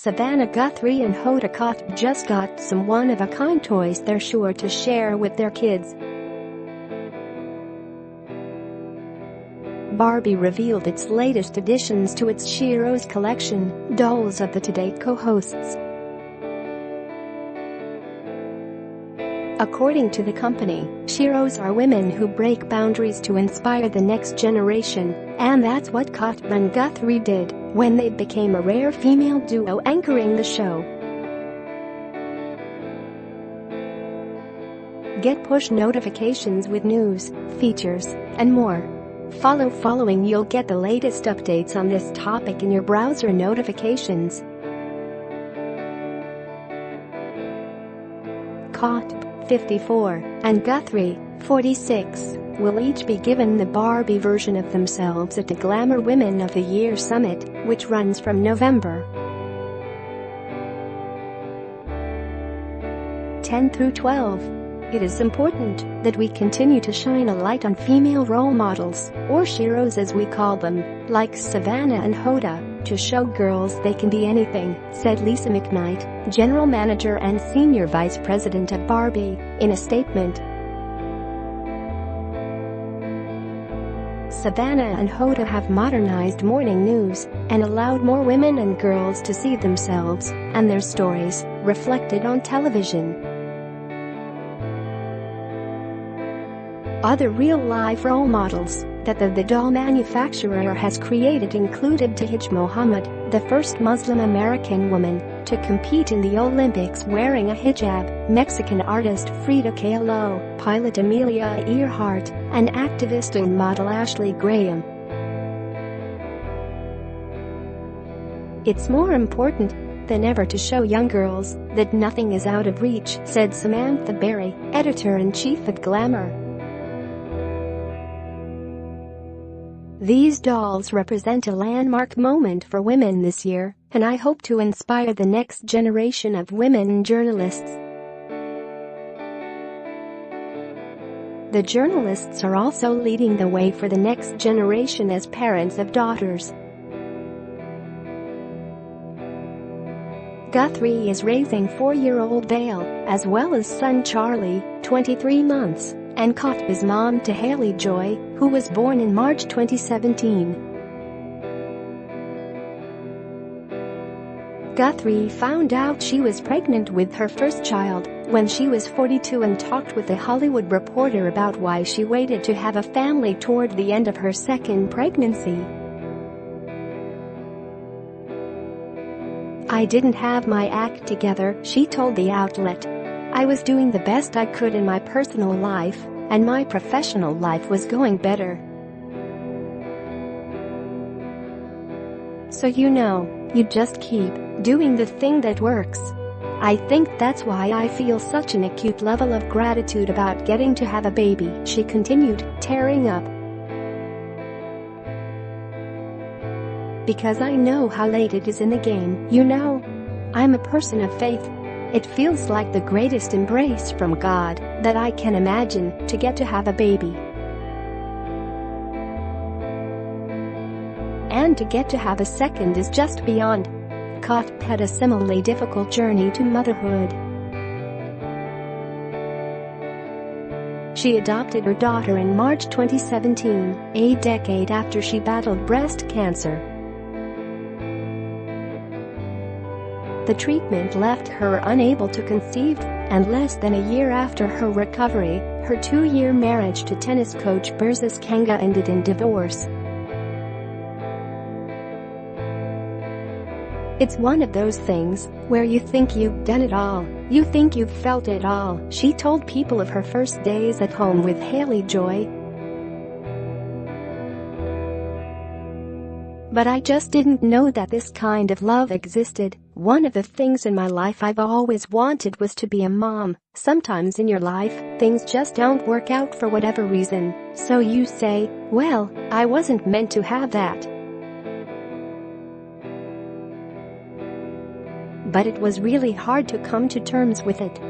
Savannah Guthrie and Hoda Kotb just got some one-of-a-kind toys they're sure to share with their kids. Barbie revealed its latest additions to its Sheroes collection, dolls of the Today co-hosts. According to the company, Sheroes are women who break boundaries to inspire the next generation, and that's what Kotb and Guthrie did when they became a rare female duo anchoring the show. Get push notifications with news, features, and more. Following you'll get the latest updates on this topic in your browser notifications. Kotb, 54, and Guthrie, 46, will each be given the Barbie version of themselves at the Glamour Women of the Year Summit, which runs from November 10 through 12. It is important that we continue to shine a light on female role models, or Sheroes as we call them, like Savannah and Hoda, to show girls they can be anything, said Lisa McKnight, General Manager and Senior Vice President at Barbie, in a statement. Savannah and Hoda have modernized morning news and allowed more women and girls to see themselves and their stories reflected on television. Other real-life role models that the doll manufacturer has created included Tahij Mohammed, the first Muslim American woman to compete in the Olympics wearing a hijab, Mexican artist Frida Kahlo, pilot Amelia Earhart, and activist and model Ashley Graham. It's more important than ever to show young girls that nothing is out of reach, said Samantha Berry, editor-in-chief of Glamour. These dolls represent a landmark moment for women this year, and I hope to inspire the next generation of women journalists. The journalists are also leading the way for the next generation as parents of daughters. Guthrie is raising 4-year-old Vale, as well as son Charlie, 23 months. And Kotb is mom to Haley Joy, who was born in March 2017. Guthrie found out she was pregnant with her first child when she was 42 and talked with a Hollywood Reporter about why she waited to have a family toward the end of her second pregnancy. "I didn't have my act together," she told the outlet. "I was doing the best I could in my personal life, and my professional life was going better. So you just keep doing the thing that works. I think that's why I feel such an acute level of gratitude about getting to have a baby," she continued, tearing up. "Because I know how late it is in the game, I'm a person of faith. It feels like the greatest embrace from God that I can imagine, to get to have a baby. And to get to have a second is just beyond." Kotb had a similarly difficult journey to motherhood. She adopted her daughter in March 2017, a decade after she battled breast cancer. The treatment left her unable to conceive, and less than a year after her recovery, her 2-year marriage to tennis coach Berzis Kanga ended in divorce. "It's one of those things where you think you've done it all, you think you've felt it all," she told People of her first days at home with Haley Joy. "But I just didn't know that this kind of love existed. One of the things in my life I've always wanted was to be a mom. Sometimes in your life, things just don't work out for whatever reason, so you say, well, I wasn't meant to have that. But it was really hard to come to terms with it.